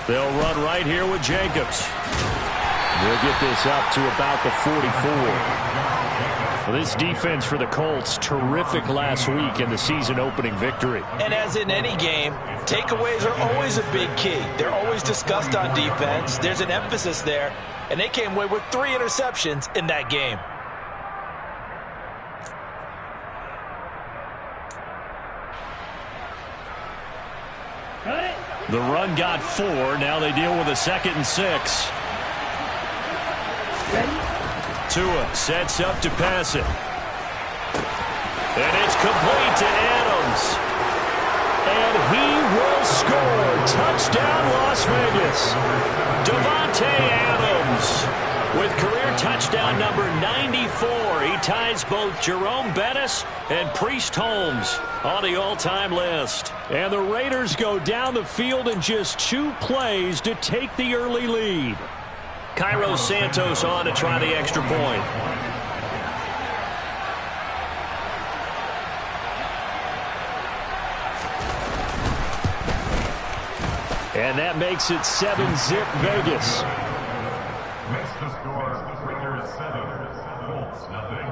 They'll run right here with Jacobs. They'll get this up to about the 44. Well, this defense for the Colts, terrific last week in the season-opening victory. And as in any game, takeaways are always a big key. They're always discussed on defense. There's an emphasis there, and they came away with 3 interceptions in that game. The run got 4. Now they deal with a 2nd and 6. Tua sets up to pass it. And it's complete to Adams. And he will score. Touchdown, Las Vegas. Davante Adams with career touchdown number 94. He ties both Jerome Bettis and Priest Holmes on the all-time list. And the Raiders go down the field in just 2 plays to take the early lead. Cairo Santos on to try the extra point. And that makes it 7-zip Vegas. Next to score, Raiders 7, Colts nothing.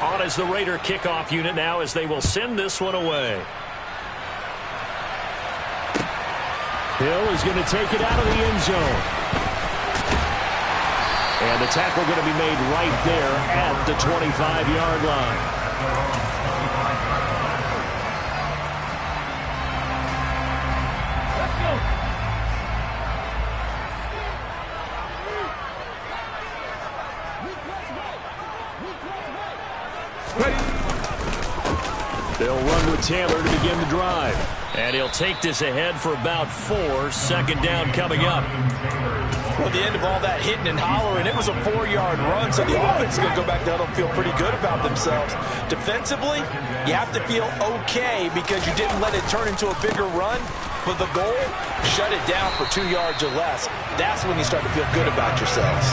On as the Raider kickoff unit now as they will send this one away. Hill is going to take it out of the end zone. And the tackle going to be made right there at the 25-yard line. They'll run with Taylor to begin the drive. And he'll take this ahead for about 4. 2nd down coming up. Well, the end of all that hitting and hollering, it was a 4-yard run, so the offense is going to go back there and feel pretty good about themselves. Defensively, you have to feel okay because you didn't let it turn into a bigger run, but the goal, shut it down for 2 yards or less. That's when you start to feel good about yourselves.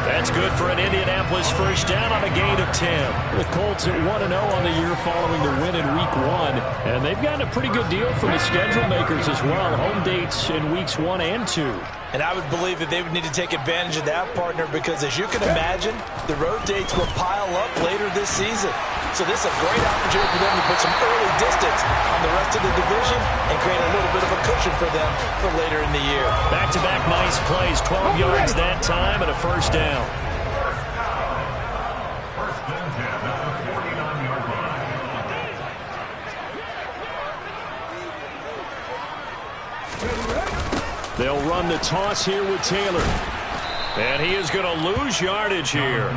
That's good for an Indianapolis first down on a gain of 10. The Colts at 1-0 on the year following the win in Week 1, and they've gotten a pretty good deal from the schedule makers as well. Home dates in Weeks 1 and 2. And I would believe that they would need to take advantage of that, partner, because as you can imagine, the road dates will pile up later this season. So this is a great opportunity for them to put some early distance on the rest of the division and create a little bit of a cushion for them for later in the year. Back-to-back nice plays, 12 yards that time and a first down. First and 10 at the 49-yard line. They'll run the toss here with Taylor. And he is going to lose yardage here.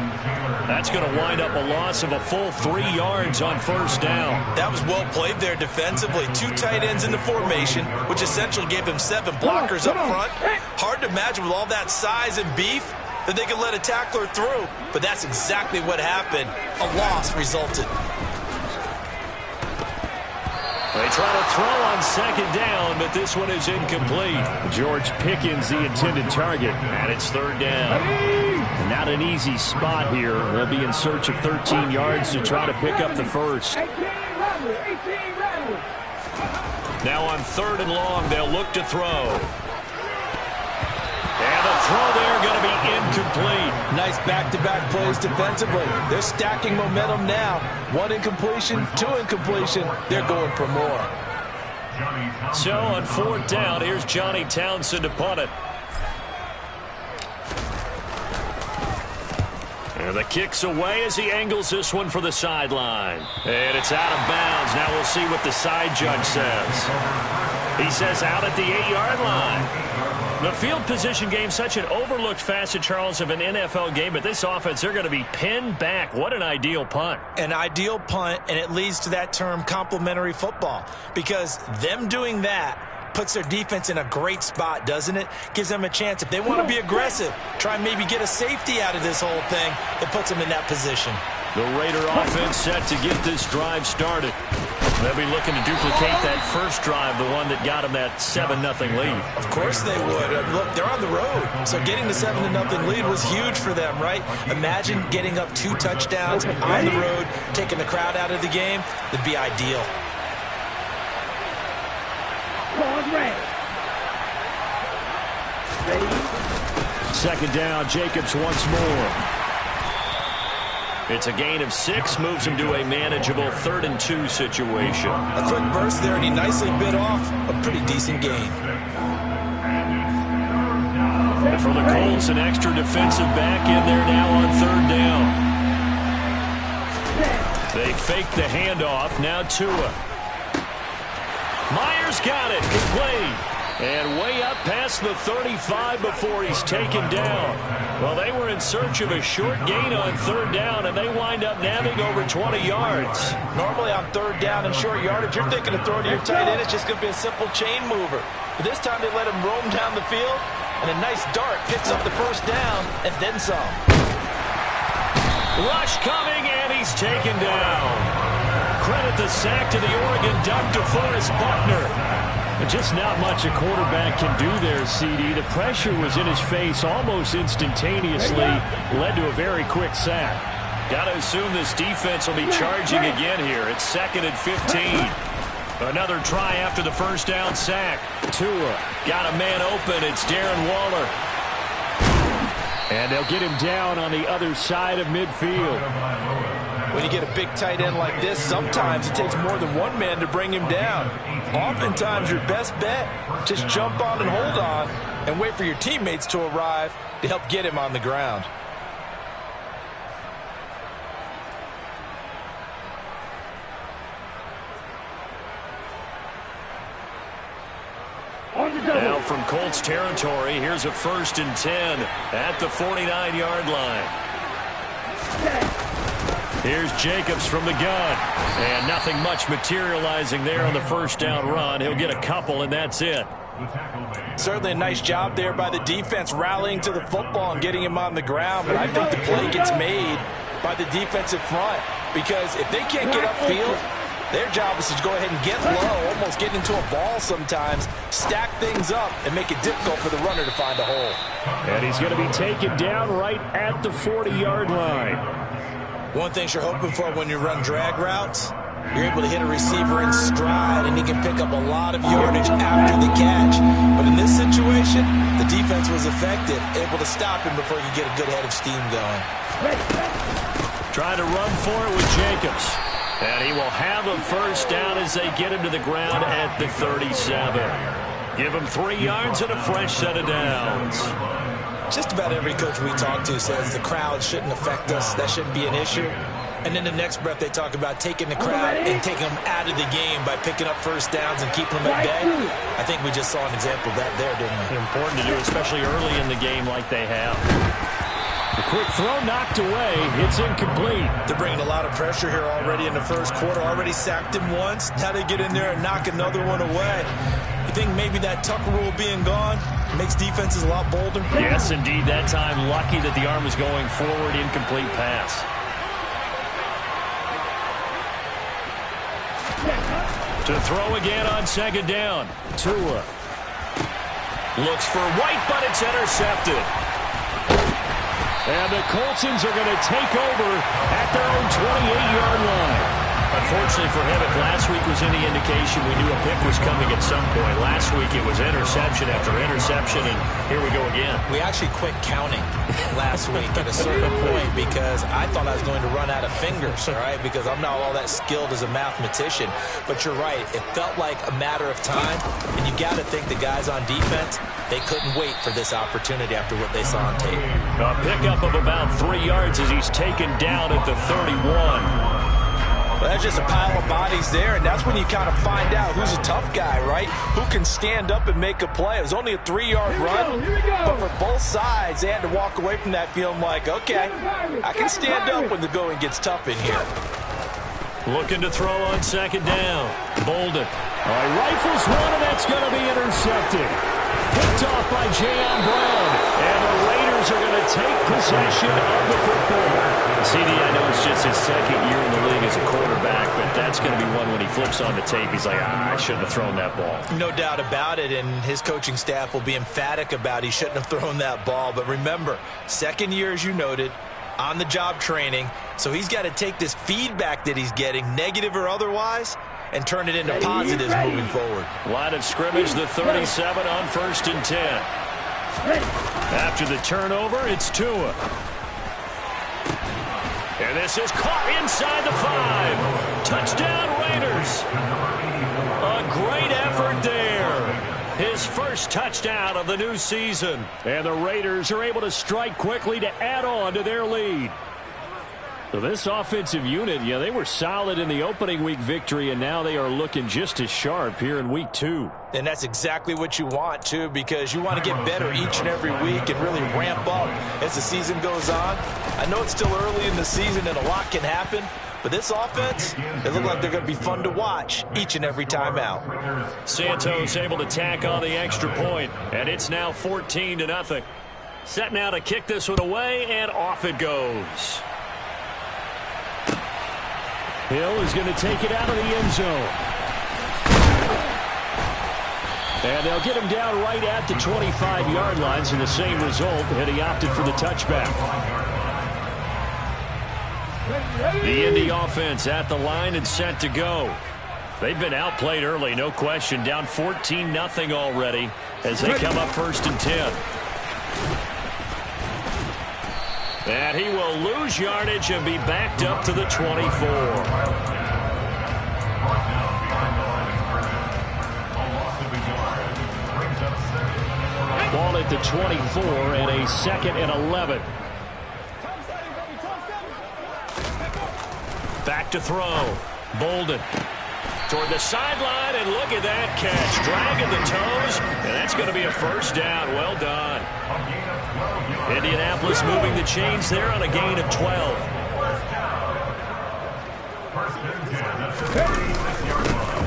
That's going to wind up a loss of a full 3 yards on first down. That was well played there defensively. 2 tight ends in the formation, which essentially gave them 7 blockers up front. Hard to imagine with all that size and beef that they could let a tackler through. But that's exactly what happened. A loss resulted. They try to throw on 2nd down, but this one is incomplete. George Pickens, the intended target, and it's 3rd down. And not an easy spot here. They'll be in search of 13 yards to try to pick up the first. Now on 3rd and long, they'll look to throw. And the throw there going to be incomplete. Nice back-to-back plays defensively. They're stacking momentum now. 1 incompletion, 2 incompletion. They're going for more. So on 4th down, here's Johnny Townsend to punt it. And the kick's away as he angles this one for the sideline. And it's out of bounds. Now we'll see what the side judge says. He says out at the 8-yard line. The field position game, such an overlooked facet, Charles, of an NFL game, but this offense, they're going to be pinned back. What an ideal punt. An ideal punt, and it leads to that term complementary football, because them doing that puts their defense in a great spot, doesn't it? Gives them a chance. If they want to be aggressive, try and maybe get a safety out of this whole thing, it puts them in that position. The Raider offense set to get this drive started. They'll be looking to duplicate that first drive, the one that got them that 7-0 lead. Of course they would. Look, they're on the road, so getting the 7-0 lead was huge for them, right? Imagine getting up 2 touchdowns on the road, taking the crowd out of the game. That'd be ideal. Second down, Jacobs once more. It's a gain of 6, moves him to a manageable 3rd and 2 situation. A quick burst there, and he nicely bit off a pretty decent gain. And for the Colts, an extra defensive back in there now on 3rd down. They fake the handoff, now Tua. Myers got it, complete. And way up past the 35 before he's taken down. Well, they were in search of a short gain on 3rd down, and they wind up nabbing over 20 yards. Normally on 3rd down and short yardage, you're thinking of throwing to your tight end. It's just going to be a simple chain mover. But this time they let him roam down the field, and a nice dart picks up the 1st down, and then some. Rush coming, and he's taken down. Credit the sack to the Oregon Duck, DeForest Buckner. Just not much a quarterback can do there, CD. The pressure was in his face almost instantaneously, led to a very quick sack. Got to assume this defense will be charging again here. It's 2nd and 15. Another try after the 1st down sack. Tua got a man open. It's Darren Waller. And they'll get him down on the other side of midfield. When you get a big tight end like this, sometimes it takes more than one man to bring him down. Oftentimes, your best bet, just jump on and hold on and wait for your teammates to arrive to help get him on the ground. Now from Colts territory, here's a 1st and 10 at the 49-yard line. Here's Jacobs from the gun. And nothing much materializing there on the 1st down run. He'll get a couple, and that's it. Certainly a nice job there by the defense rallying to the football and getting him on the ground. But I think the play gets made by the defensive front. Because if they can't get upfield, their job is to go ahead and get low, almost get into a ball sometimes, stack things up, and make it difficult for the runner to find a hole. And he's going to be taken down right at the 40-yard line. One thing you're hoping for when you run drag routes, you're able to hit a receiver in stride, and he can pick up a lot of yardage after the catch. But in this situation, the defense was effective, able to stop him before you get a good head of steam going. Trying to run for it with Jacobs. And he will have a 1st down as they get him to the ground at the 37. Give him 3 yards and a fresh set of downs. Just about every coach we talk to says the crowd shouldn't affect us. That shouldn't be an issue. And in the next breath, they talk about taking the crowd and taking them out of the game by picking up 1st downs and keeping them at bay. I think we just saw an example of that there, didn't we? Important to do, especially early in the game like they have. A quick throw knocked away. It's incomplete. They're bringing a lot of pressure here already in the 1st quarter. Already sacked him once. Now they get in there and knock another one away. You think maybe that Tucker rule being gone makes defenses a lot bolder? Yes, indeed. That time, lucky that the arm was going forward. Incomplete pass. To throw again on 2nd down. Tua looks for White, but it's intercepted. And the Coltsons are going to take over at their own 28-yard line. Unfortunately for him, if last week was any indication, we knew a pick was coming at some point. Last week it was interception after interception, and here we go again. We actually quit counting last week at a certain point because I thought I was going to run out of fingers, all right, because I'm not all that skilled as a mathematician. But you're right. It felt like a matter of time, and you got to think the guys on defense, they couldn't wait for this opportunity after what they saw on tape. A pickup of about 3 yards as he's taken down at the 31. Well, that's just a pile of bodies there, and that's when you kind of find out who's a tough guy, right? Who can stand up and make a play. It was only a 3-yard run, but for both sides, they had to walk away from that feeling like, okay, I can stand up when the going gets tough in here. Looking to throw on 2nd down. Bolden. Rifles one, and that's going to be intercepted. Picked off by Jayon Brown, and the Raiders are going to take possession of the football. CD, I know it's just his second year in the league as a quarterback, but that's going to be one when he flips on the tape. He's like, I shouldn't have thrown that ball. No doubt about it, and his coaching staff will be emphatic about he shouldn't have thrown that ball. But remember, second year, as you noted, on-the-job training, so he's got to take this feedback that he's getting, negative or otherwise, and turn it into positives moving forward. Line of scrimmage, the 37 on 1st and 10. After the turnover, it's Tua. And this is caught inside the 5. Touchdown, Raiders. A great effort there. His first touchdown of the new season. And the Raiders are able to strike quickly to add on to their lead. So this offensive unit, yeah, they were solid in the opening week victory, and now they are looking just as sharp here in week 2. And that's exactly what you want, too, because you want to get better each and every week and really ramp up as the season goes on. I know it's still early in the season and a lot can happen, but this offense, they look like they're going to be fun to watch each and every time out. Santos able to tack on the extra point, and it's now 14-0. Set now to kick this one away, and off it goes. Hill is going to take it out of the end zone. And they'll get him down right at the 25-yard line, so the same result, and he opted for the touchback. The Indy offense at the line and set to go. They've been outplayed early, no question. Down 14-0 already as they come up 1st and 10. And he will lose yardage and be backed up to the 24. Ball at the 24 and a 2nd and 11. Back to throw. Bolden toward the sideline, and look at that catch. Dragging the toes, and that's going to be a first down. Well done. Indianapolis moving the chains there on a gain of 12.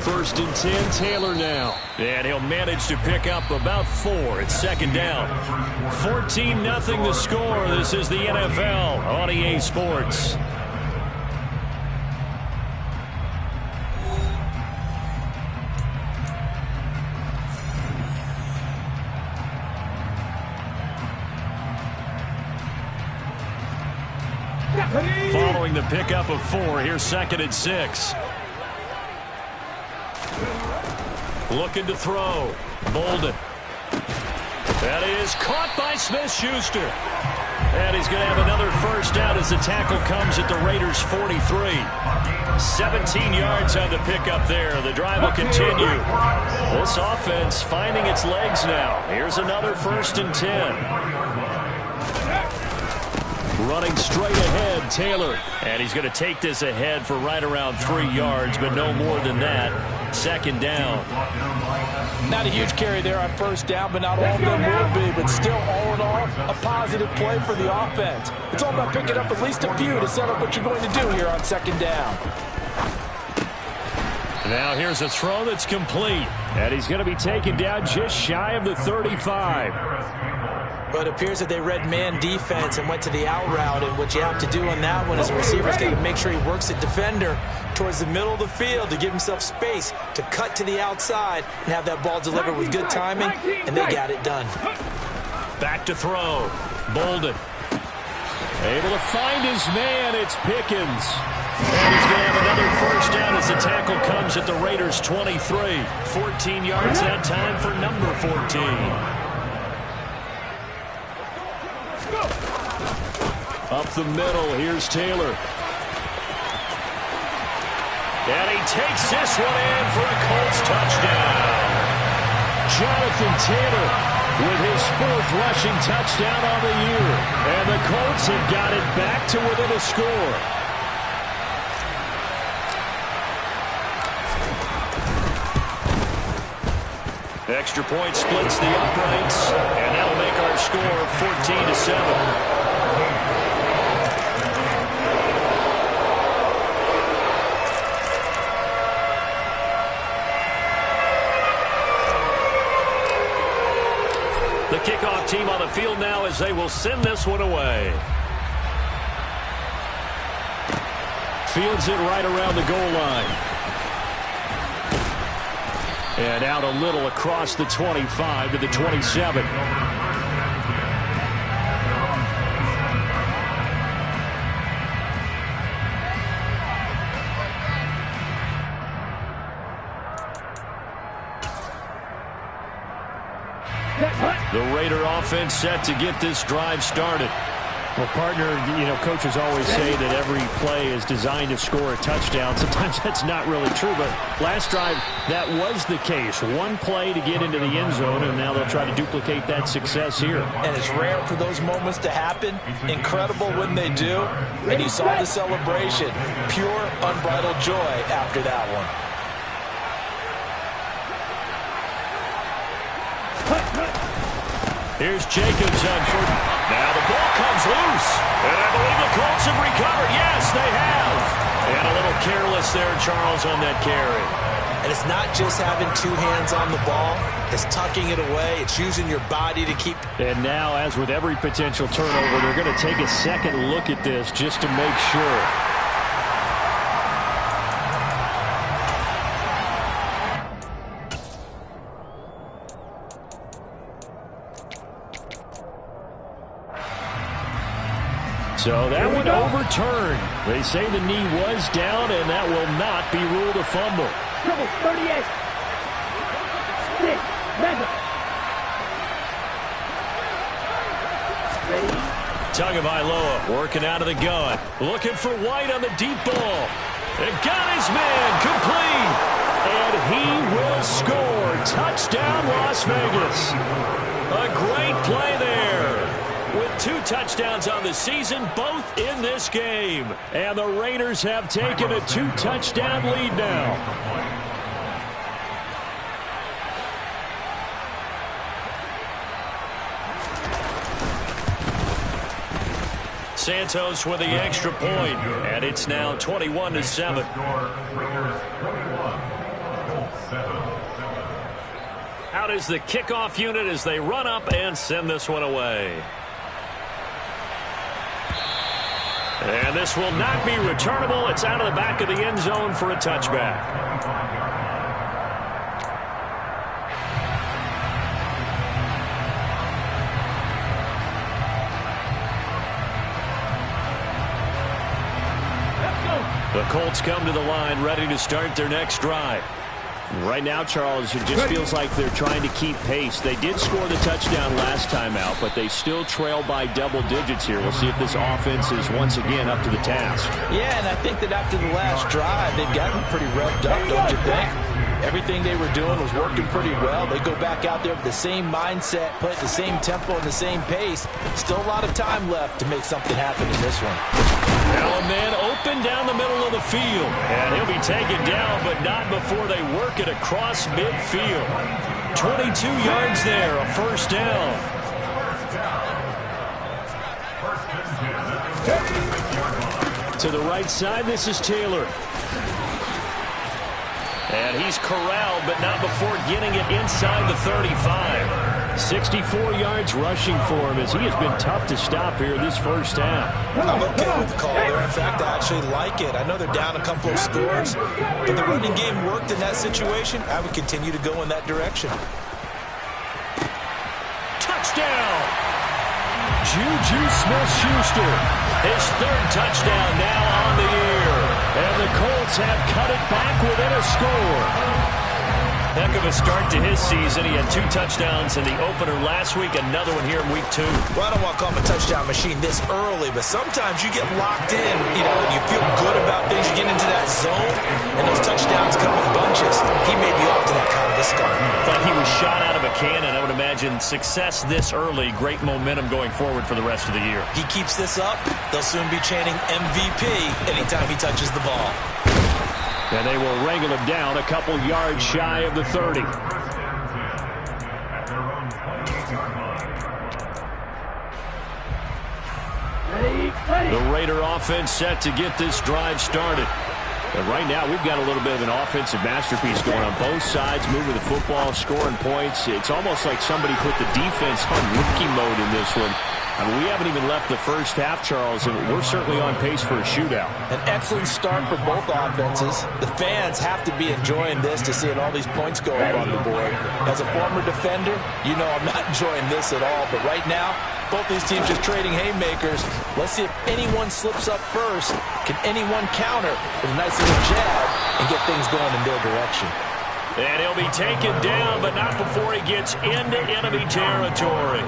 1st and 10, Taylor now. And he'll manage to pick up about 4. It's 2nd down. 14-0 the score. This is the NFL on EA Sports. Following the pickup of 4, here's 2nd and 6. Looking to throw. Bolden. That is caught by Smith-Schuster. And he's going to have another first down as the tackle comes at the Raiders' 43. 17 yards on the pickup there. The drive will continue. This offense finding its legs now. Here's another 1st and 10. Running straight ahead, Taylor. And he's going to take this ahead for right around 3 yards, but no more than that. 2nd down. Not a huge carry there on 1st down, but not all of them will be. But still, all in all, a positive play for the offense. It's all about picking up at least a few to set up what you're going to do here on 2nd down. Now here's a throw that's complete. And he's going to be taken down just shy of the 35. But it appears that they read man defense and went to the out route. And what you have to do on that one as a receiver is got to make sure he works the defender towards the middle of the field to give himself space to cut to the outside and have that ball delivered with good timing. And they got it done. Back to throw. Bolden. Able to find his man. It's Pickens. And he's going to have another first down as the tackle comes at the Raiders' 23. 14 yards that time for number 14. Up the middle, here's Taylor. And he takes this one in for a Colts touchdown. Jonathan Taylor with his 4th rushing touchdown on the year. And the Colts have got it back to within a score. Extra point splits the uprights, and that'll make our score 14-7. The kickoff team on the field now as they will send this one away. Fields it right around the goal line. And out a little across the 25 to the 27. The Raider offense set to get this drive started. Well, partner, coaches always say that every play is designed to score a touchdown. Sometimes that's not really true, but last drive, that was the case. One play to get into the end zone, and now they'll try to duplicate that success here. And it's rare for those moments to happen. Incredible when they do. And you saw the celebration. Pure, unbridled joy after that one. Here's Jacobs on foot. Now the ball comes loose. And I believe the Colts have recovered. Yes, they have. And a little careless there, Charles, on that carry. And it's not just having two hands on the ball. It's tucking it away. It's using your body to keep. And now, as with every potential turnover, they're going to take a second look at this just to make sure. So that one overturned. They say the knee was down, and that will not be ruled a fumble. Trouble 38. 6, Tagovailoa working out of the gun. Looking for White on the deep ball. And got his man complete. And he will score. Touchdown, Las Vegas. A great play there. With 2 touchdowns on the season, both in this game. And the Raiders have taken a 2-touchdown lead now. Santos with the extra point, and it's now 21-7. Out is the kickoff unit as they run up and send this one away. And this will not be returnable. It's out of the back of the end zone for a touchback. The Colts come to the line ready to start their next drive. Right now, Charles, it just feels like they're trying to keep pace. They did score the touchdown last time out, but they still trail by double digits here. We'll see if this offense is once again up to the task. Yeah, and I think that after the last drive, they've gotten pretty revved up, don't you think? Everything they were doing was working pretty well. They go back out there with the same mindset, play at the same tempo and the same pace. Still a lot of time left to make something happen in this one. Now a man open down the middle of the field. And he'll be taken down, but not before they work it across midfield. 22 yards there, a first down. To the right side, this is Taylor. And he's corralled, but not before getting it inside the 35. 64 yards rushing for him as he has been tough to stop here this first half. I'm okay with the call there. In fact, I actually like it. I know they're down a couple of scores, but the running game worked in that situation. I would continue to go in that direction. Touchdown! Juju Smith-Schuster. His 3rd touchdown now on the year. And the Colts have cut it back within a score. Heck of a start to his season. He had 2 touchdowns in the opener last week, another one here in week 2. Well, I don't want to call him a touchdown machine this early, but sometimes you get locked in, and you feel good about things. You get into that zone, and those touchdowns come in bunches. He may be off to that kind of a start. But he was shot out of a cannon. I would imagine success this early, great momentum going forward for the rest of the year. He keeps this up, they'll soon be chanting MVP anytime he touches the ball. And they will wrangle him down a couple yards shy of the 30. The Raider offense set to get this drive started. And right now, we've got a little bit of an offensive masterpiece going on both sides, moving the football, scoring points. It's almost like somebody put the defense on rookie mode in this one. I mean, we haven't even left the first half, Charles, and we're certainly on pace for a shootout. An excellent start for both offenses. The fans have to be enjoying this to seeing all these points go up on the board. As a former defender, you know I'm not enjoying this at all. But right now, both these teams just trading haymakers. Let's see if anyone slips up first. Can anyone counter with a nice little jab and get things going in their direction? And he'll be taken down, but not before he gets into enemy territory.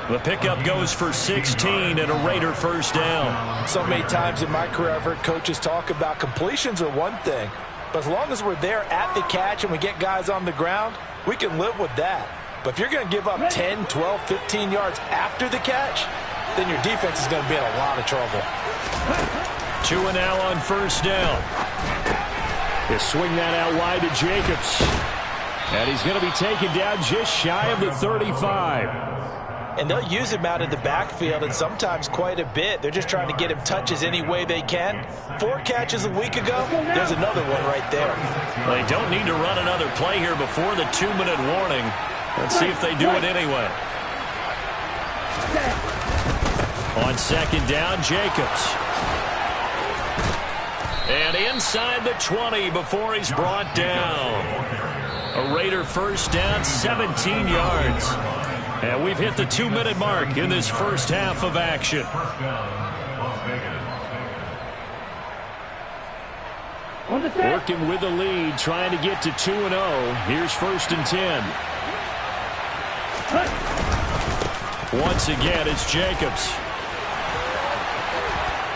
The pickup goes for 16 and a Raider first down. So many times in my career I've heard coaches talk about completions are one thing, but as long as we're there at the catch and we get guys on the ground, we can live with that. But if you're going to give up 10, 12, 15 yards after the catch, then your defense is going to be in a lot of trouble. 2 and now on first down. They swing that out wide to Jacobs. And he's going to be taken down just shy of the 35. And they'll use him out of the backfield, and sometimes quite a bit. They're just trying to get him touches any way they can. 4 catches a week ago, there's another one right there. They don't need to run another play here before the 2-minute warning. Let's see if they do it anyway. On second down, Jacobs. And inside the 20 before he's brought down. A Raider first down, 17 yards. And we've hit the 2-minute mark in this first half of action. Working with the lead, trying to get to 2-0. Here's 1st and 10. Once again, it's Jacobs.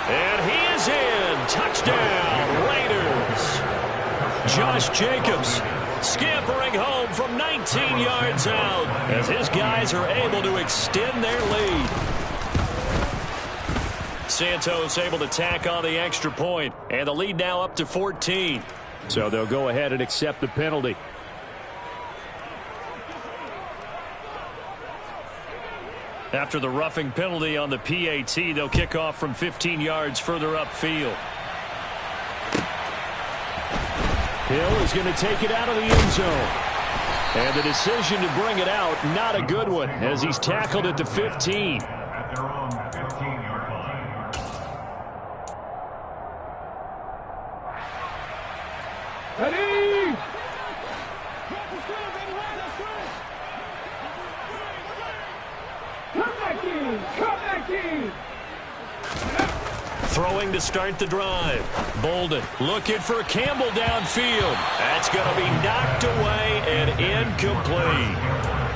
And he is in. Touchdown, Raiders. Josh Jacobs scampering home from 19 yards out as his guys are able to extend their lead. Santos able to tack on the extra point, and the lead now up to 14. So they'll go ahead and accept the penalty. After the roughing penalty on the PAT, they'll kick off from 15 yards further upfield. Hill is going to take it out of the end zone. And the decision to bring it out, not a good one, as he's tackled at the 15. At their own 15-yard line. Ready! Come back in! Come back in! Throwing to start the drive. Bolden looking for Campbell downfield. That's going to be knocked away and incomplete.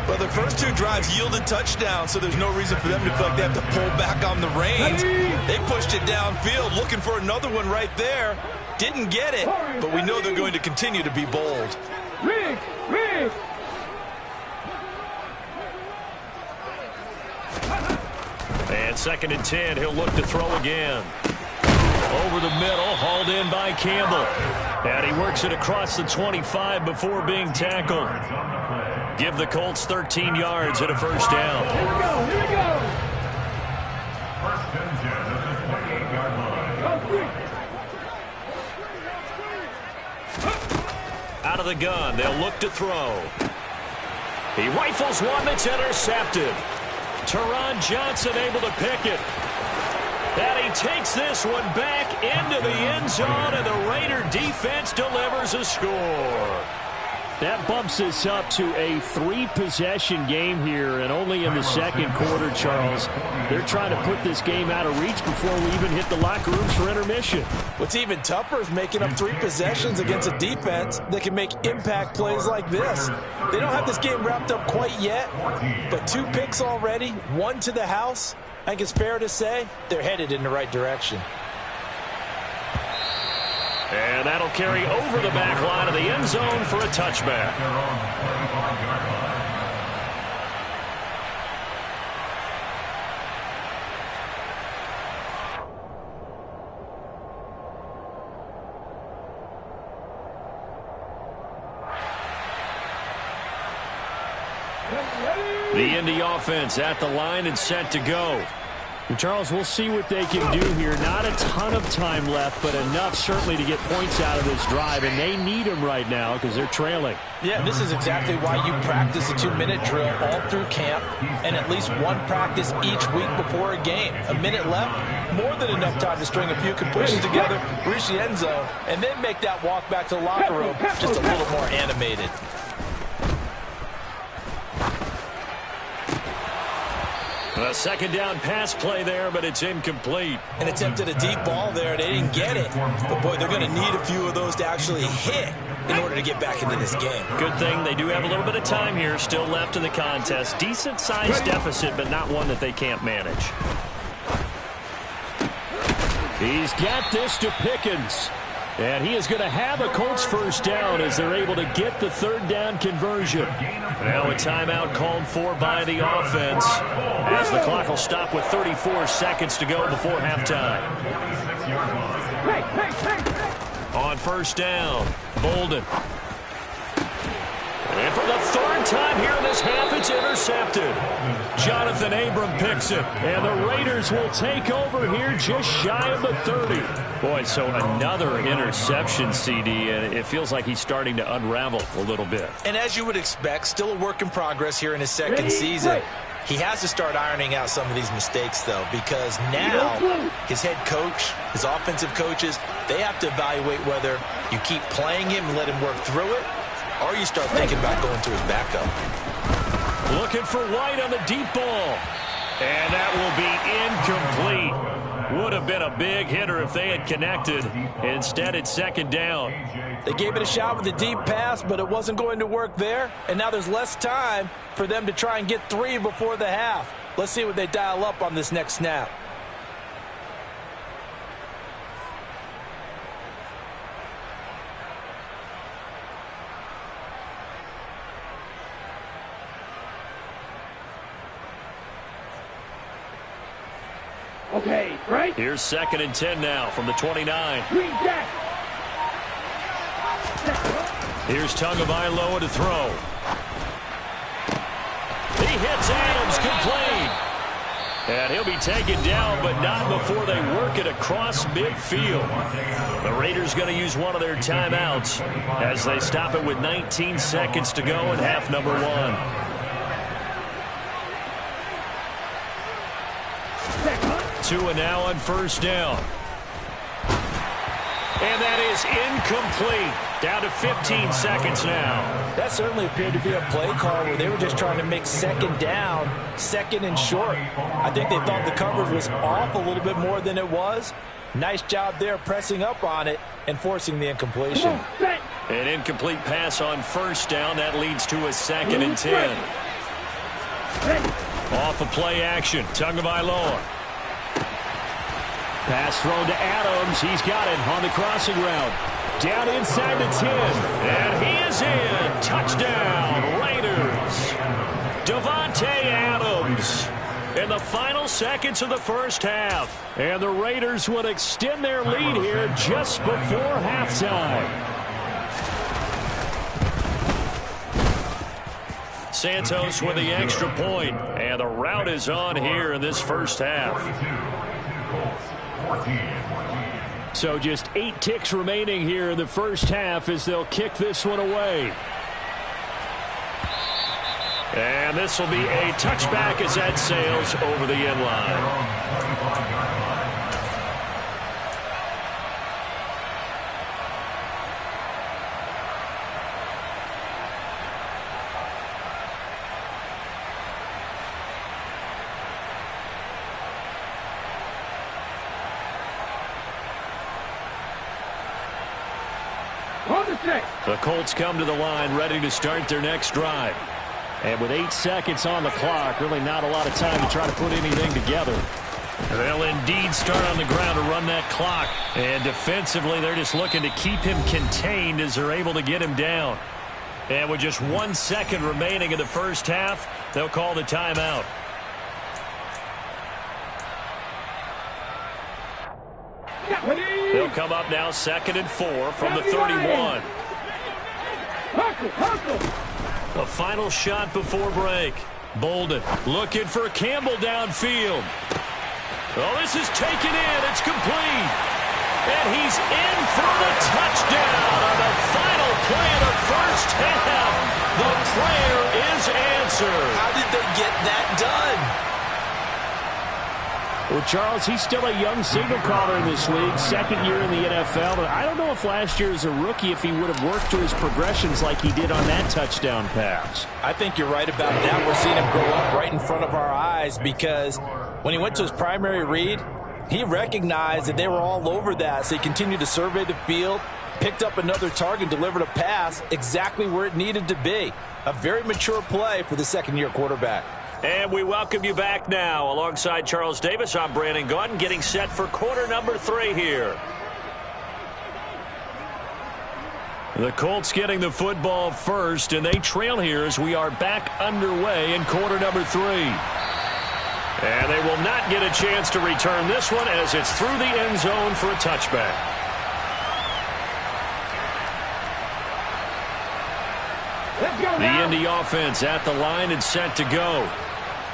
Well, the first 2 drives yielded touchdowns, so there's no reason for them to feel like they have to pull back on the reins. They pushed it downfield, looking for another one right there. Didn't get it, but we know they're going to continue to be bold. Rick! And 2nd and 10, he'll look to throw again. Over the middle, hauled in by Campbell. And he works it across the 25 before being tackled. Give the Colts 13 yards and a first down. Here we go! 1st and 10 at the 28-yard line. Out of the gun, they'll look to throw. He rifles one that's intercepted. Teron Johnson able to pick it. And he takes this one back into the end zone, and the Raider defense delivers a score. That bumps us up to a 3-possession game here, and only in the 2nd quarter, Charles. They're trying to put this game out of reach before we even hit the locker rooms for intermission. What's even tougher is making up 3 possessions against a defense that can make impact plays like this. They don't have this game wrapped up quite yet, but 2 picks already, 1 to the house. I think it's fair to say they're headed in the right direction. And that'll carry over the back line of the end zone for a touchback. The Indy offense at the line and set to go. And Charles, we'll see what they can do here. Not a ton of time left, but enough certainly to get points out of this drive, and they need them right now because they're trailing. Yeah, this is exactly why you practice a 2-minute drill all through camp and at least one practice each week before a game. A minute left, more than enough time to string a few completions together, reach the end zone, and then make that walk back to the locker room just a little more animated. A second down pass play there, but it's incomplete. And attempted a deep ball there. They didn't get it. But, boy, they're going to need a few of those to actually hit in order to get back into this game. Good thing they do have a little bit of time here still left in the contest. Decent-sized deficit, but not one that they can't manage. He's got this to Pickens. And he is going to have a Colts first down as they're able to get the third down conversion. Now a timeout called for by the offense as the clock will stop with 34 seconds to go before halftime. On first down, Bolden. And for the third time here in this half, it's intercepted. Jonathan Abram picks it, and the Raiders will take over here just shy of the 30. Boy, so another interception, CD, and it feels like he's starting to unravel a little bit. And as you would expect, still a work in progress here in his second season. He has to start ironing out some of these mistakes, though, because now his head coach, his offensive coaches, they have to evaluate whether you keep playing him and let him work through it, or you start thinking about going to his backup. Looking for White on the deep ball. And that will be incomplete. Would have been a big hitter if they had connected. Instead, it's second down. They gave it a shot with a deep pass, but it wasn't going to work there. And now there's less time for them to try and get 3 before the half. Let's see what they dial up on this next snap. Okay, right? Here's 2nd and 10 now from the 29. Green jack. Here's Tagovailoa to throw. He hits Adams complete. And he'll be taken down, but not before they work it across midfield. The Raiders going to use one of their timeouts as they stop it with 19 seconds to go in half number 1. Tua now on first down. And that is incomplete. Down to 15 seconds now. That certainly appeared to be a play call where they were just trying to make second down, second and short. I think they thought the coverage was off a little bit more than it was. Nice job there pressing up on it and forcing the incompletion. An incomplete pass on first down. That leads to a 2nd and 10. Off of play action. Tagovailoa. Pass thrown to Adams. He's got it on the crossing route. Down inside the 10. And he is in. Touchdown, Raiders. Davante Adams in the final seconds of the first half. And the Raiders would extend their lead here just before halftime. Santos with the extra point. And the route is on here in this first half. So just 8 ticks remaining here in the first half as they'll kick this one away. And this will be a touchback as that sails over the end line. The Colts come to the line ready to start their next drive. And with 8 seconds on the clock, really not a lot of time to try to put anything together. They'll indeed start on the ground to run that clock. And defensively, they're just looking to keep him contained as they're able to get him down. And with just 1 second remaining in the first half, they'll call the timeout. They'll come up now 2nd and 4 from the 31. The final shot before break. Bolden looking for Campbell downfield. Oh, this is taken in. It's complete. And he's in for the touchdown on the final play of the first half. The prayer is answered. How did they get that done? Well, Charles, he's still a young signal caller in this league, second year in the NFL. But I don't know if last year as a rookie, if he would have worked through his progressions like he did on that touchdown pass. I think you're right about that. We're seeing him grow up right in front of our eyes because when he went to his primary read, he recognized that they were all over that. So he continued to survey the field, picked up another target, delivered a pass exactly where it needed to be. A very mature play for the second-year quarterback. And we welcome you back now. Alongside Charles Davis, I'm Brandon Gaudin, getting set for quarter number 3 here. The Colts getting the football first, and they trail here as we are back underway in quarter number 3. And they will not get a chance to return this one as it's through the end zone for a touchback. The Indy offense at the line and set to go.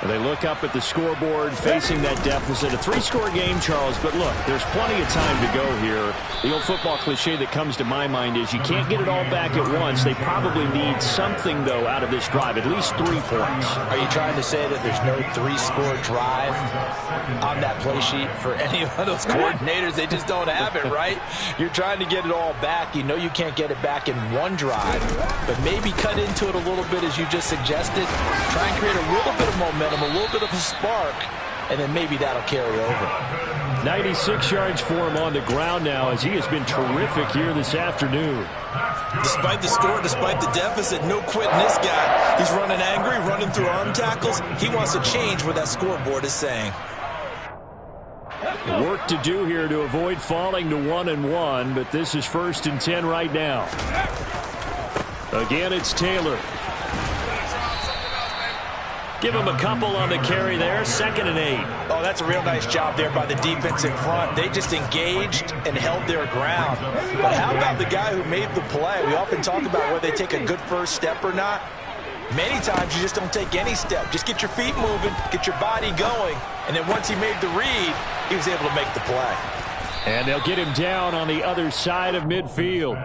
They look up at the scoreboard facing that deficit. A 3-score game, Charles, but look, there's plenty of time to go here. The old football cliche that comes to my mind is you can't get it all back at once. They probably need something, though, out of this drive, at least 3 points. Are you trying to say that there's no 3-score drive on that play sheet for any of those coordinators? They just don't have it, right? You're trying to get it all back. You know you can't get it back in one drive, but maybe cut into it a little bit as you just suggested. Try and create a little bit of momentum, a little bit of a spark, and then maybe that'll carry over. 96 yards for him on the ground now as he has been terrific here this afternoon. Despite the score, despite the deficit, no quitting this guy. He's running angry, running through arm tackles. He wants to change what that scoreboard is saying. Work to do here to avoid falling to 1-1, but this is 1st and 10 right now. Again, it's Taylor. Give him a couple on the carry there, 2nd and 8. Oh, that's a real nice job there by the defense in front. They just engaged and held their ground. But how about the guy who made the play? We often talk about whether they take a good first step or not. Many times you just don't take any step. Just get your feet moving, get your body going, and then once he made the read, he was able to make the play. And they'll get him down on the other side of midfield.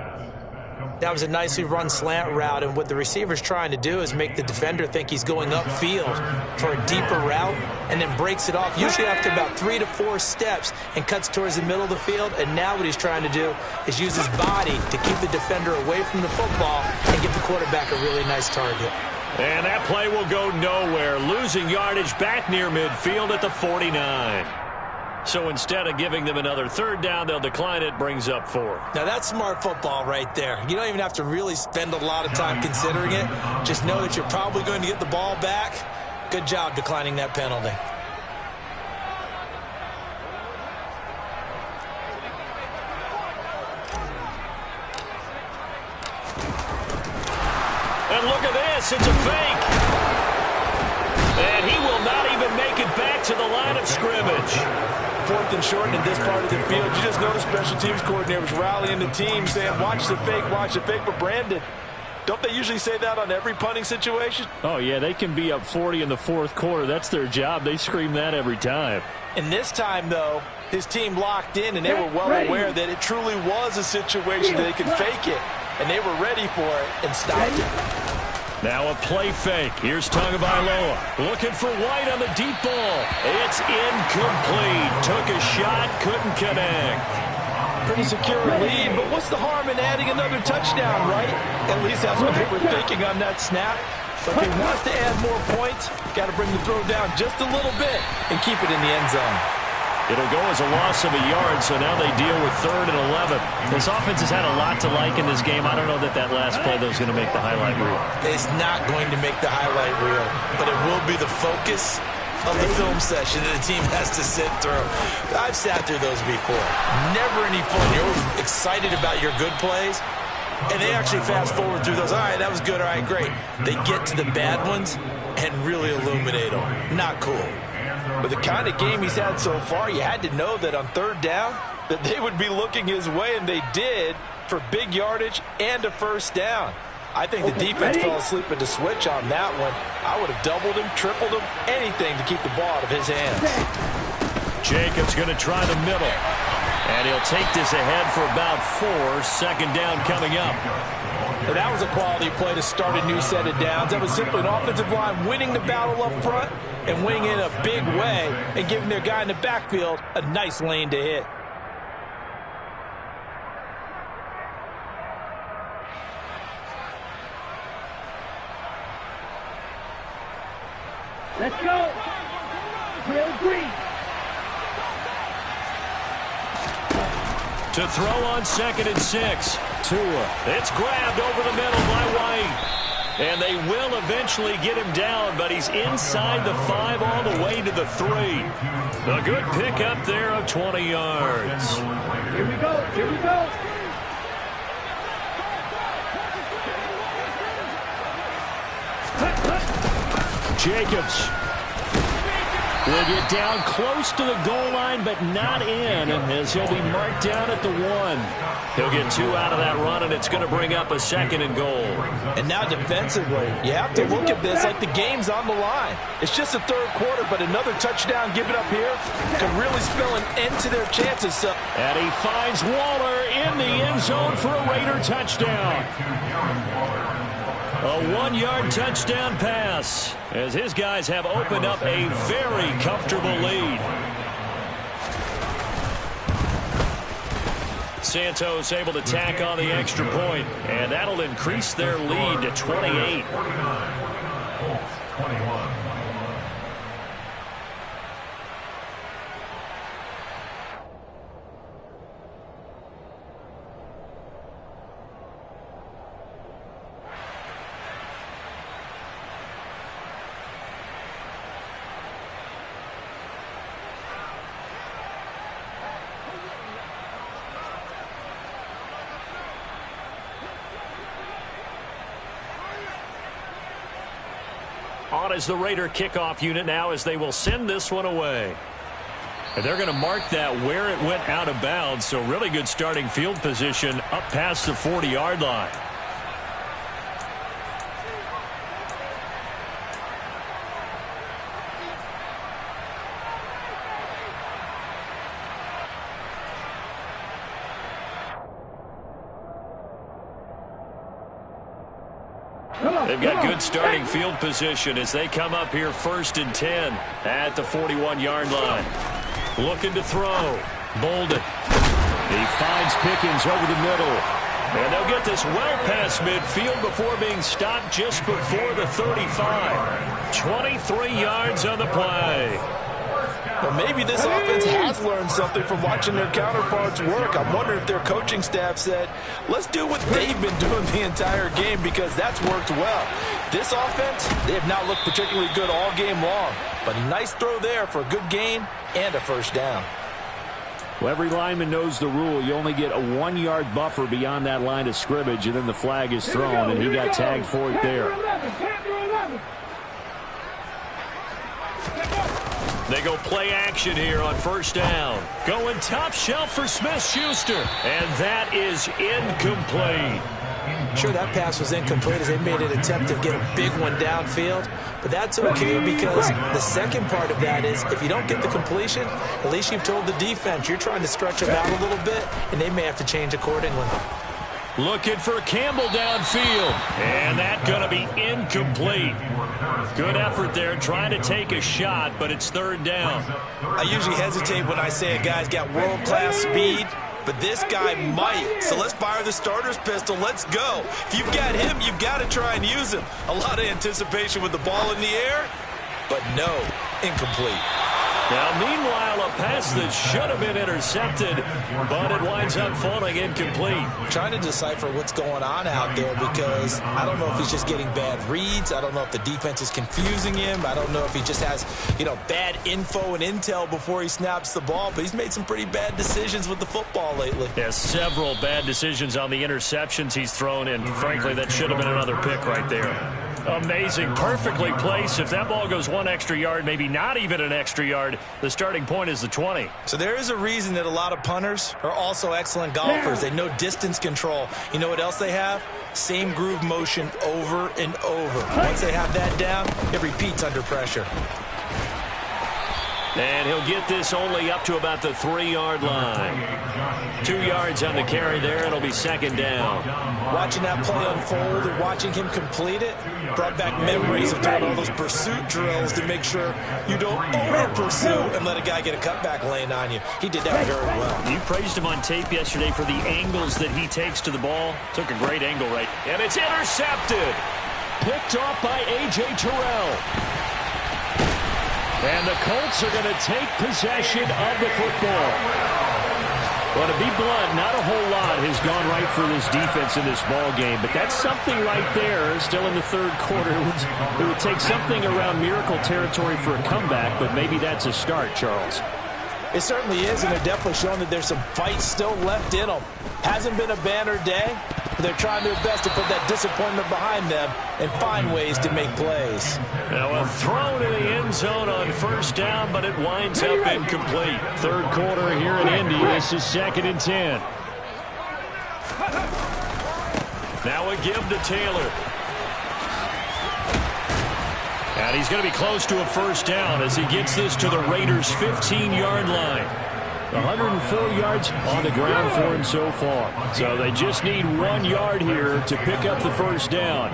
That was a nicely run slant route, and what the receiver's trying to do is make the defender think he's going upfield for a deeper route and then breaks it off, usually after about 3 to 4 steps, and cuts towards the middle of the field. And now what he's trying to do is use his body to keep the defender away from the football and give the quarterback a really nice target. And that play will go nowhere, losing yardage back near midfield at the 49. So instead of giving them another 3rd down, they'll decline it, brings up 4. Now that's smart football right there. You don't even have to really spend a lot of time considering it. Just know that you're probably going to get the ball back. Good job declining that penalty. And look at this, it's a fake. And he will not even make it back to the line of scrimmage. 4th and short in this part of the field. You just notice special teams coordinators rallying the team saying, watch the fake, but Brandon, don't they usually say that on every punting situation? Oh, yeah, they can be up 40 in the 4th quarter. That's their job. They scream that every time. And this time, though, his team locked in, and they were well aware that it truly was a situation that they could fake it, and they were ready for it and stopped it. Now a play fake. Here's Tagovailoa looking for White on the deep ball. It's incomplete. Took a shot, couldn't connect. Pretty secure lead, but what's the harm in adding another touchdown, right? At least that's what they were thinking on that snap. But if he wants to add more points, got to bring the throw down just a little bit and keep it in the end zone. It'll go as a loss of a yard, so now they deal with 3rd and 11. This offense has had a lot to like in this game. I don't know that last play, though, is going to make the highlight reel. It's not going to make the highlight reel, but it will be the focus of the film session that the team has to sit through. I've sat through those before. Never any fun. You're always excited about your good plays, and they actually fast forward through those. All right, that was good. All right, great. They get to the bad ones and really illuminate them. Not cool. But the kind of game he's had so far, you had to know that on 3rd down, that they would be looking his way, and they did, for big yardage and a 1st down. I think the defense fell asleep at the switch on that one. I would have doubled him, tripled him, anything to keep the ball out of his hands. Jacobs going to try the middle. And he'll take this ahead for about 4. Second down coming up. And that was a quality play to start a new set of downs. That was simply an offensive line winning the battle up front and winning in a big way and giving their guy in the backfield a nice lane to hit. Let's go. Real green. To throw on 2nd and 6. Tua. It's grabbed over the middle by White. And they will eventually get him down, but he's inside the 5 all the way to the 3. A good pickup there of 20 yards. Here we go. Here we go. Jacobs will get down close to the goal line, but not in, as he'll be marked down at the 1. He'll get 2 out of that run, and it's going to bring up a 2nd and goal. And now defensively, you have to look at this like the game's on the line. It's just the 3rd quarter, but another touchdown given up here could really spell an end to their chances. And he finds Waller in the end zone for a Raider touchdown. A 1-yard touchdown pass as his guys have opened up a very comfortable lead. Santos able to tack on the extra point, and that'll increase their lead to 28. Colts 21. On is the Raider kickoff unit now as they will send this one away. And they're going to mark that where it went out of bounds, so really good starting field position up past the 40-yard line. They've got good starting field position as they come up here 1st and 10 at the 41-yard line. Looking to throw. Bolden. He finds Pickens over the middle. And they'll get this well past midfield before being stopped just before the 35. 23 yards on the play. Well, maybe this offense has learned something from watching their counterparts work. I'm wondering if their coaching staff said, let's do what they've been doing the entire game because that's worked well. This offense, they have not looked particularly good all game long. But a nice throw there for a good gain and a 1st down. Well, every lineman knows the rule. You only get a 1-yard buffer beyond that line of scrimmage, and then the flag is thrown, and he got tagged for it there. They go play action here on 1st down. Going top shelf for Smith-Schuster. And that is incomplete. Sure, that pass was incomplete as they made an attempt to get a big one downfield. But that's okay because the second part of that is if you don't get the completion, at least you've told the defense you're trying to stretch them out a little bit, and they may have to change accordingly. Looking for Campbell downfield. And that's going to be incomplete. Good effort there trying to take a shot, but it's 3rd down. I usually hesitate when I say a guy's got world-class speed, but this guy might. So let's fire the starter's pistol. Let's go. If you've got him, you've got to try and use him. A lot of anticipation with the ball in the air, but no, incomplete. Now, meanwhile, a pass that should have been intercepted, but it winds up falling incomplete. Trying to decipher what's going on out there because I don't know if he's just getting bad reads. I don't know if the defense is confusing him. I don't know if he just has, bad info and intel before he snaps the ball. But he's made some pretty bad decisions with the football lately. Yeah, several bad decisions on the interceptions he's thrown in. Frankly, that should have been another pick right there. Amazing, perfectly placed. If that ball goes 1 extra yard, maybe not even an extra yard, the starting point is the 20. So there is a reason that a lot of punters are also excellent golfers. They know distance control. You know what else they have? Same groove motion over and over. Once they have that down, it repeats under pressure. And he'll get this only up to about the 3-yard line. 2 yards on the carry there. It'll be second down. Watching that play unfold and watching him complete it brought back memories of doing all those pursuit drills to make sure you don't over-pursue and let a guy get a cutback lane on you. He did that very well. You praised him on tape yesterday for the angles that he takes to the ball. Took a great angle right. And it's intercepted. Picked off by A.J. Terrell. And the Colts are going to take possession of the football. Well, to be blunt, not a whole lot has gone right for this defense in this ball game, but that's something right there. Still in the third quarter, it would take something around miracle territory for a comeback, but maybe that's a start, Charles. It certainly is, and they're definitely showing that there's some fight still left in them. Hasn't been a banner day, but they're trying their best to put that disappointment behind them and find ways to make plays. Now a throw to the end zone on first down, but it winds up incomplete. Third quarter here in Indy. This is 2nd and 10. Now a give to Taylor. And he's going to be close to a first down as he gets this to the Raiders' 15-yard line. 104 yards on the ground for him so far. So they just need 1 yard here to pick up the first down.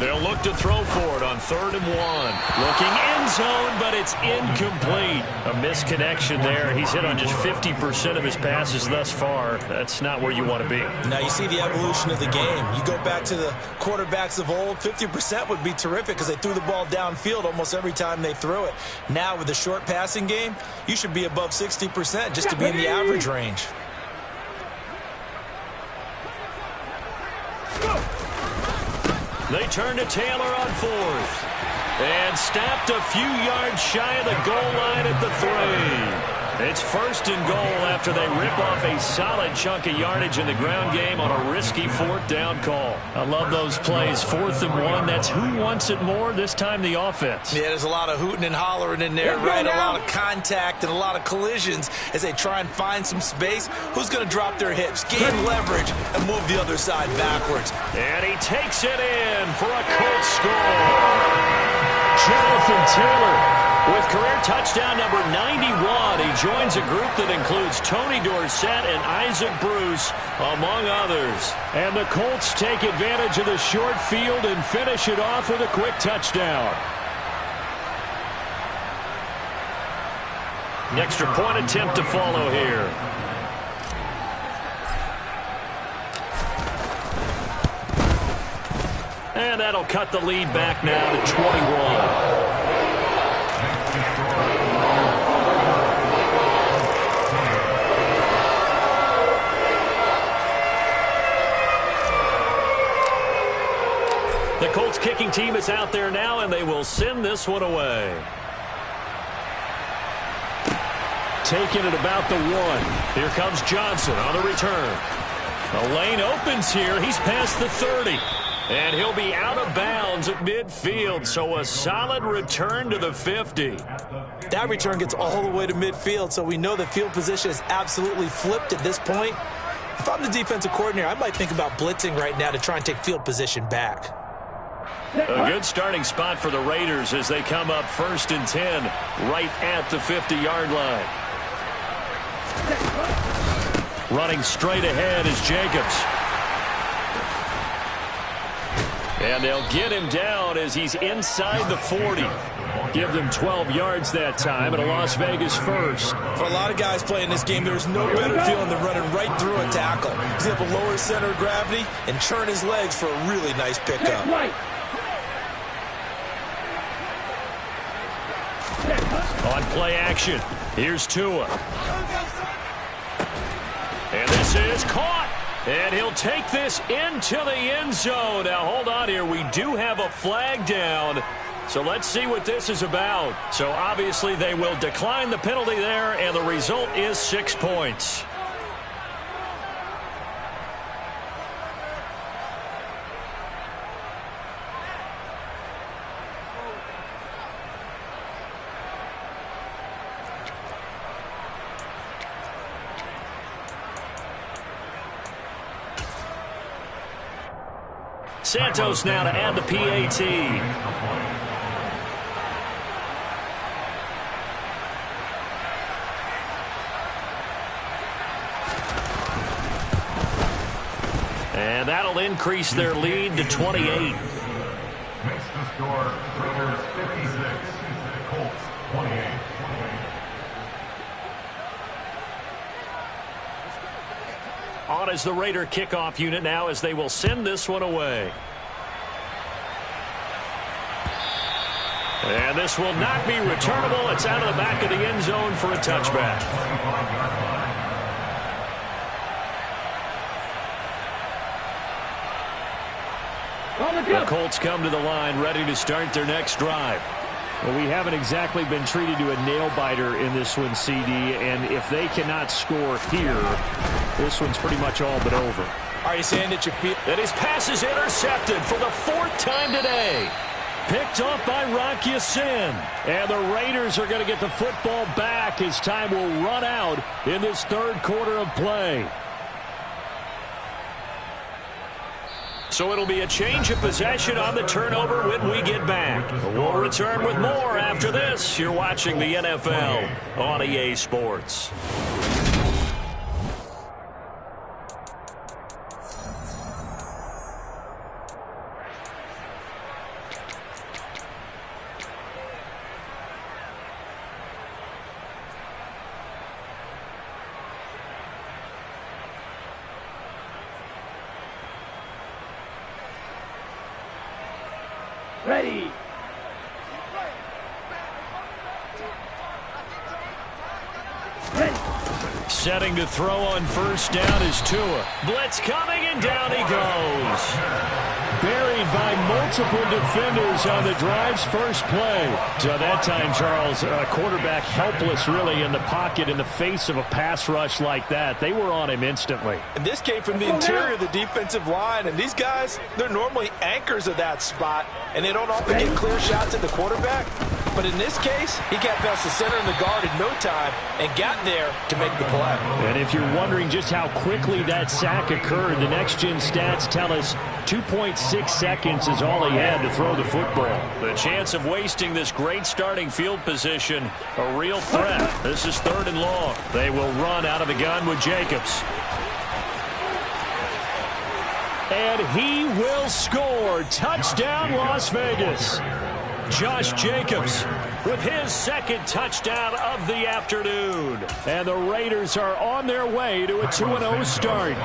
They'll look to throw for it on 3rd and 1. Looking end zone, but it's incomplete. A misconnection there. He's hit on just 50% of his passes thus far. That's not where you want to be. Now you see the evolution of the game. You go back to the quarterbacks of old, 50% would be terrific because they threw the ball downfield almost every time they threw it. Now with the short passing game, you should be above 60% just to be in the average range. They turn to Taylor on 4th. And stopped a few yards shy of the goal line at the 3. It's 1st and goal after they rip off a solid chunk of yardage in the ground game on a risky 4th down call. I love those plays. 4th and 1. That's who wants it more. This time the offense. Yeah, there's a lot of hooting and hollering in there, right? A lot of contact and a lot of collisions as they try and find some space. Who's going to drop their hips, gain leverage, and move the other side backwards? And he takes it in for a Colts score. Jonathan Taylor with career touchdown number 91. He joins a group that includes Tony Dorsett and Isaac Bruce, among others. And the Colts take advantage of the short field and finish it off with a quick touchdown. An extra point attempt to follow here. And that'll cut the lead back now to 21. The Colts kicking team is out there now, and they will send this one away. Taking it about the 1. Here comes Johnson on the return. The lane opens here. He's past the 30. And he'll be out of bounds at midfield, so a solid return to the 50. That return gets all the way to midfield, so we know the field position is absolutely flipped at this point. If I'm the defensive coordinator, I might think about blitzing right now to try and take field position back. A good starting spot for the Raiders as they come up 1st and 10 right at the 50-yard line. Running straight ahead is Jacobs. And they'll get him down as he's inside the 40. Give them 12 yards that time and a Las Vegas first. For a lot of guys playing this game, there's no better feeling than running right through a tackle. He's able to lower his center of gravity and churn his legs for a really nice pickup. On play action, here's Tua. And this is caught. And he'll take this into the end zone. Now, hold on here. We do have a flag down. So let's see what this is about. So obviously they will decline the penalty there, and the result is 6 points. Santos now to add the PAT. And that'll increase their lead to 28. Makes the score Raiders 56, Colts 28. On is the Raider kickoff unit now as they will send this one away. And this will not be returnable. It's out of the back of the end zone for a touchback. The Colts come to the line ready to start their next drive. Well, we haven't exactly been treated to a nail-biter in this one, CD, and if they cannot score here, this one's pretty much all but over. Are you saying that you feel that his pass is intercepted for the 4th time today? Picked off by Kttn. And the Raiders are going to get the football back as time will run out in this 3rd quarter of play. So it'll be a change of possession on the turnover when we get back. We'll return with more after this. You're watching the NFL on EA Sports. Ready. Setting to throw on first down is Tua. Blitz coming, and down he goes. Buried by multiple defenders on the drive's first play. So that time, Charles, a quarterback helpless really in the pocket in the face of a pass rush like that. They were on him instantly. And this came from the interior of the defensive line. And these guys, they're normally anchors of that spot. And they don't often get clear shots at the quarterback. But in this case, he got past the center and the guard in no time and got there to make the play. And if you're wondering just how quickly that sack occurred, the next-gen stats tell us 2.6 seconds is all he had to throw the football. The chance of wasting this great starting field position, a real threat. This is 3rd and long. They will run out of the gun with Jacobs. And he will score. Touchdown, Las Vegas. Josh Jacobs with his 2nd touchdown of the afternoon. And the Raiders are on their way to a 2-0 start.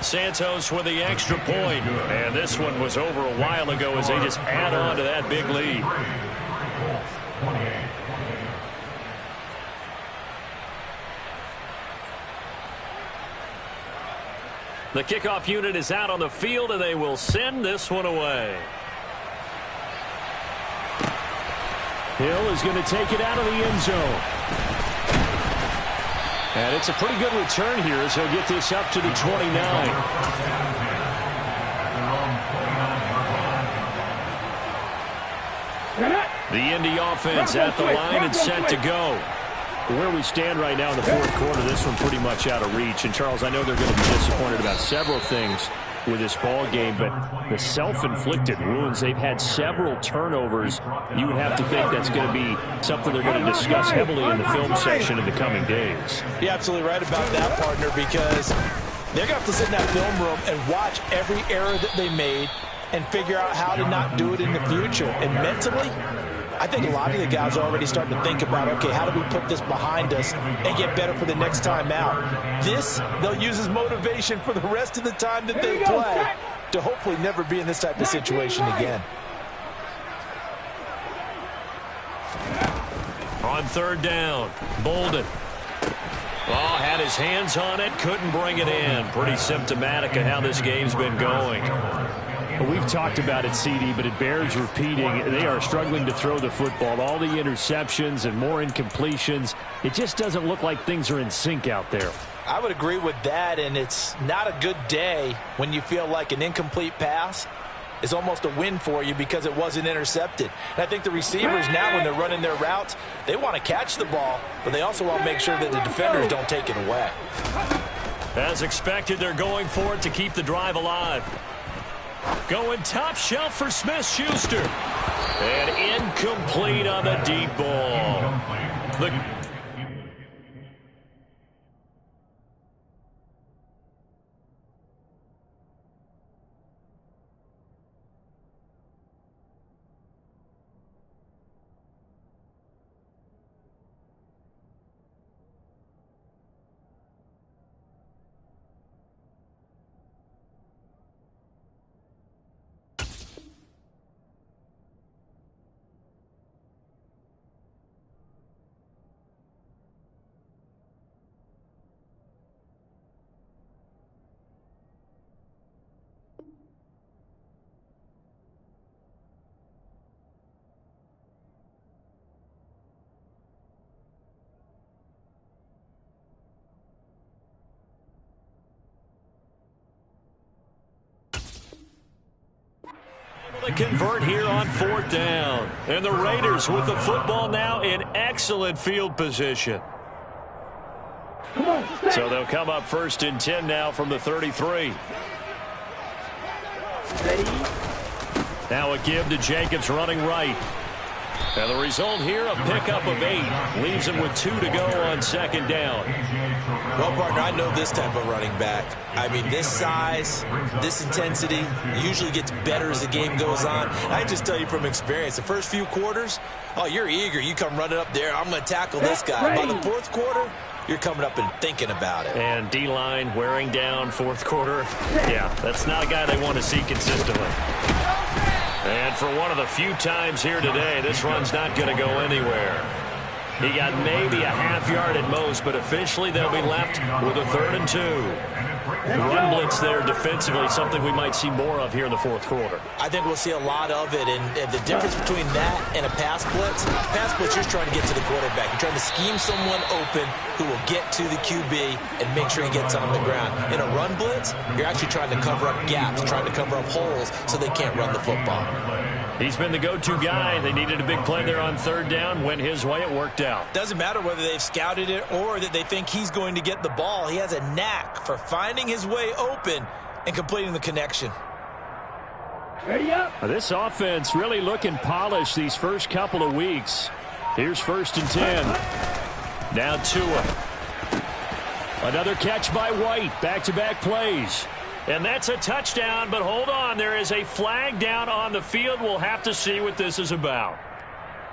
Santos with the extra point. And this one was over a while ago as they just add on to that big lead. The kickoff unit is out on the field, and they will send this one away. Hill is going to take it out of the end zone. And it's a pretty good return here as he'll get this up to the 29. The Indy offense at the line and set to go. Where we stand right now in the 4th quarter, this one pretty much out of reach. And, Charles, I know they're going to be disappointed about several things with this ball game, but the self-inflicted wounds, they've had several turnovers. You would have to think that's going to be something they're going to discuss heavily in the film section in the coming days. You're absolutely right about that, partner, because they're going to have to sit in that film room and watch every error that they made and figure out how to not do it in the future. And mentally, I think a lot of the guys are already starting to think about, okay, how do we put this behind us and get better for the next time out? This, they'll use as motivation for the rest of the time that they play to hopefully never be in this type of situation again. On 3rd down, Bolden. Oh, had his hands on it, couldn't bring it in. Pretty symptomatic of how this game's been going. We've talked about it, CD, but it bears repeating. They are struggling to throw the football. All the interceptions and more incompletions. It just doesn't look like things are in sync out there. I would agree with that, and it's not a good day when you feel like an incomplete pass is almost a win for you because it wasn't intercepted. And I think the receivers now, when they're running their routes, they want to catch the ball, but they also want to make sure that the defenders don't take it away. As expected, they're going for it to keep the drive alive. Going top shelf for Smith-Schuster. And incomplete on the deep ball. To convert here on 4th down. And the Raiders with the football now in excellent field position. So they'll come up 1st and 10 now from the 33. Now a give to Jacobs running right. And the result here, a pickup of 8. Leaves him with 2 to go on 2nd down. Well, partner, I know this type of running back. I mean, this size, this intensity usually gets better as the game goes on. And I can just tell you from experience, the first few quarters, oh, you're eager. You come running up there, I'm going to tackle this guy. By the 4th quarter, you're coming up and thinking about it. And D-line wearing down 4th quarter. Yeah, that's not a guy they want to see consistently. And for one of the few times here today, this run's not going to go anywhere. He got maybe a half yard at most, but officially they'll be left with a 3rd and 2. Run blitz there defensively, something we might see more of here in the 4th quarter. I think we'll see a lot of it, and the difference between that and a pass blitz, you're trying to get to the quarterback. You're trying to scheme someone open who will get to the QB and make sure he gets on the ground. In a run blitz, you're actually trying to cover up gaps, trying to cover up holes so they can't run the football. He's been the go-to guy. They needed a big play there on 3rd down. Went his way. It worked out. Doesn't matter whether they've scouted it or that they think he's going to get the ball. He has a knack for finding his way open and completing the connection. Ready up. This offense really looking polished these first couple of weeks. Here's 1st and 10. Now Tua. Another catch by White. Back-to-back plays. And that's a touchdown, but hold on. There is a flag down on the field. We'll have to see what this is about.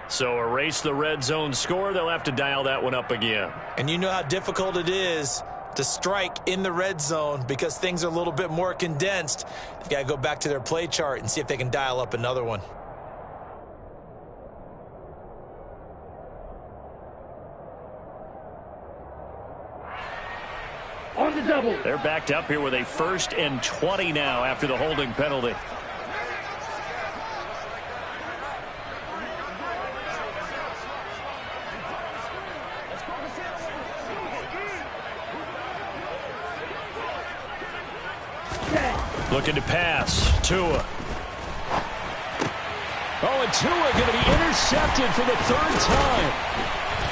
So erase the red zone score. They'll have to dial that one up again. And you know how difficult it is to strike in the red zone because things are a little bit more condensed. They've got to go back to their play chart and see if they can dial up another one. On the double. They're backed up here with a 1st and 20 now after the holding penalty. Looking to pass. Tua. Oh, and Tua going to be intercepted for the 3rd time.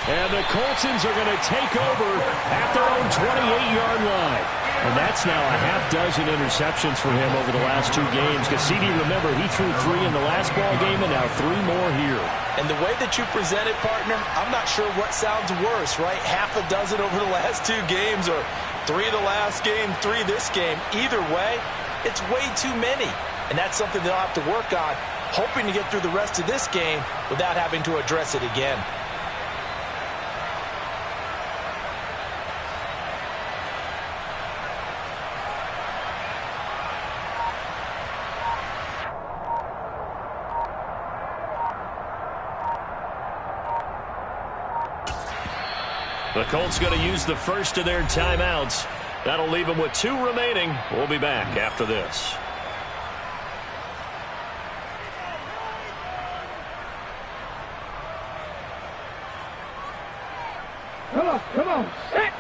And the Coltsons are going to take over at their own 28-yard line. And that's now a half dozen interceptions for him over the last 2 games. Because CD, remember, he threw 3 in the last ball game and now 3 more here. And the way that you present it, partner, I'm not sure what sounds worse, right? Half a dozen over the last 2 games or 3 the last game, 3 this game. Either way, it's way too many. And that's something they'll have to work on, hoping to get through the rest of this game without having to address it again. The Colts going to use the first of their timeouts. That'll leave them with 2 remaining. We'll be back after this. Come on, set.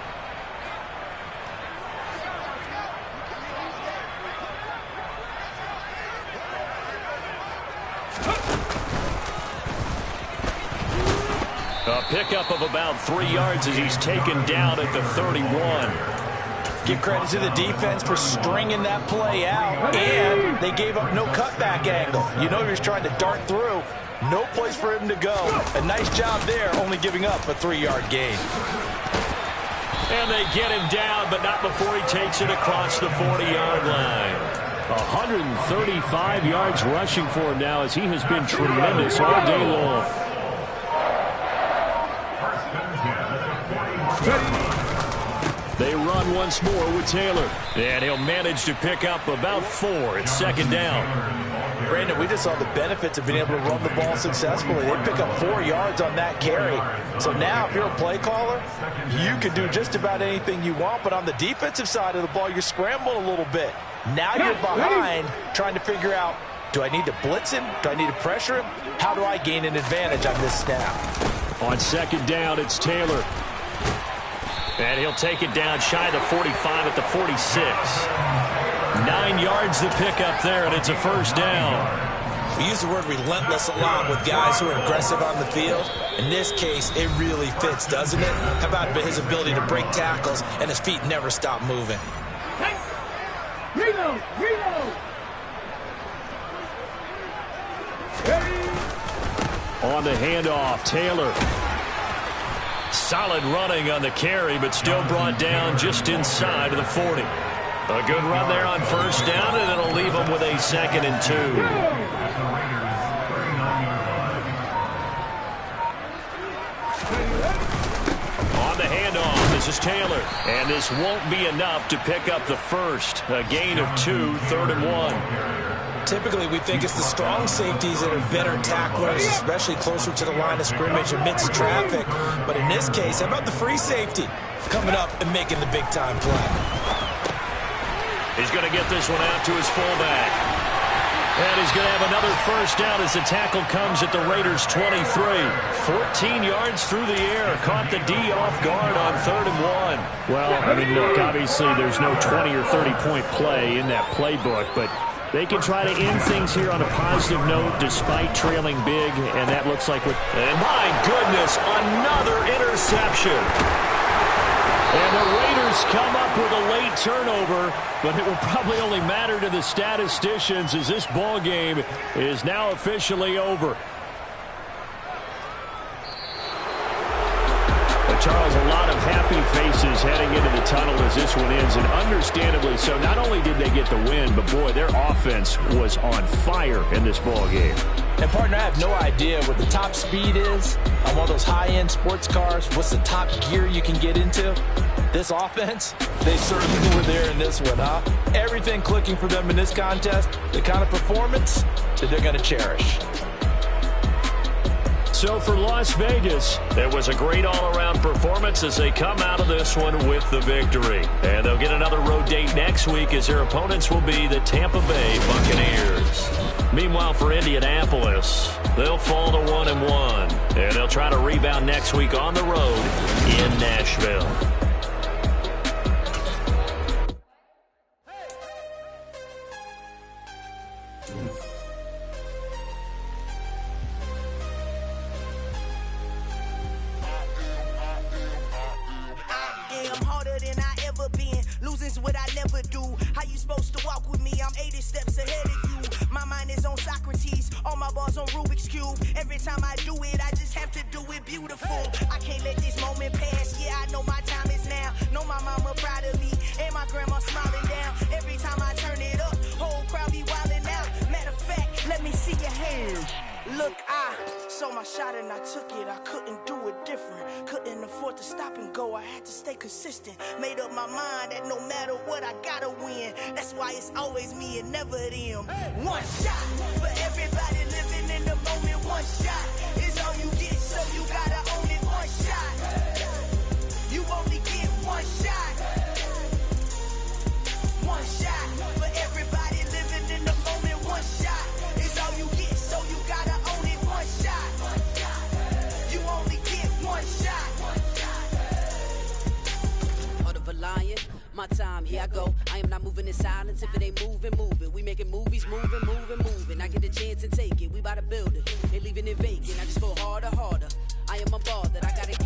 A pickup of about 3 yards as he's taken down at the 31. Give credit to the defense for stringing that play out, and they gave up no cutback angle. You know he was trying to dart through, No place for him to go. A nice job there, only giving up a 3-yard gain. And they get him down, but not before he takes it across the 40-yard line. 135 yards rushing for him now, as he has been tremendous all day long. They run once more with Taylor. And he'll manage to pick up about 4. It's second down. Brandon, we just saw the benefits of being able to run the ball successfully. They pick up 4 yards on that carry. So now if you're a play caller, you can do just about anything you want. But on the defensive side of the ball, you're scrambling a little bit. Now you're behind trying to figure out, do I need to blitz him? Do I need to pressure him? How do I gain an advantage on this snap? On second down, it's Taylor. And he'll take it down shy of the 45 at the 46. 9 yards to pick up there, and it's a first down. We use the word relentless a lot with guys who are aggressive on the field. In this case, it really fits, doesn't it? How about his ability to break tackles and his feet never stop moving? Reload! Reload! On the handoff, Taylor. Solid running on the carry, but still brought down just inside of the 40. A good run there on first down, and it'll leave them with a 2nd and 2. On the handoff, this is Taylor. And this won't be enough to pick up the first. A gain of 2, 3rd and 1. Typically, we think it's the strong safeties that are better tacklers, especially closer to the line of scrimmage amidst traffic. But in this case, how about the free safety coming up and making the big-time play? He's going to get this one out to his fullback. And he's going to have another first down as the tackle comes at the Raiders' 23. 14 yards through the air. Caught the D off guard on 3rd and 1. Well, I mean, look, obviously there's no 20 or 30-point play in that playbook, but they can try to end things here on a positive note despite trailing big, and that looks like what... And my goodness, another interception. And the Raiders come up with a late turnover, but it will probably only matter to the statisticians as this ball game is now officially over. Charles, a lot of happy faces heading into the tunnel as this one ends, and understandably so. Not only did they get the win, but boy, their offense was on fire in this ball game. And partner, I have no idea what the top speed is on one of those high-end sports cars. What's the top gear you can get into? This offense, they certainly were there in this one, huh? Everything clicking for them in this contest, the kind of performance that they're going to cherish. So for Las Vegas, it was a great all-around performance as they come out of this one with the victory. And they'll get another road date next week as their opponents will be the Tampa Bay Buccaneers. Meanwhile, for Indianapolis, they'll fall to 1-1. And they'll try to rebound next week on the road in Nashville. What I never do. How you supposed to walk with me? I'm 80 steps ahead of you. My mind is on Socrates, all my balls on Rubik's Cube. Every time I do it, I just have to do it beautiful. I can't let this moment pass. Yeah, I know my time is now. Know my mama proud of me, and my grandma smiling down. Every time I turn it up, whole crowd be wildin' out. Matter of fact, let me see your hands. Look, I saw my shot and I took it. I couldn't do it different. Couldn't afford to stop and go. I had to stay consistent. Made up my mind that no matter what, I gotta win. That's why it's always me and never them. One shot for everybody living in the moment. One shot is all you get, so you gotta own it. One shot. You only get one shot. One shot for everybody living in the moment. One shot is all you get, so you gotta own it. One shot. You only get one shot. Heart of a lion, my time, here I go. I am not moving in silence. If it ain't moving, moving. We making movies, moving, moving, moving. I get a chance and take it. We bout to build it. They leaving it vacant. I just go harder, harder. I am a ball that I gotta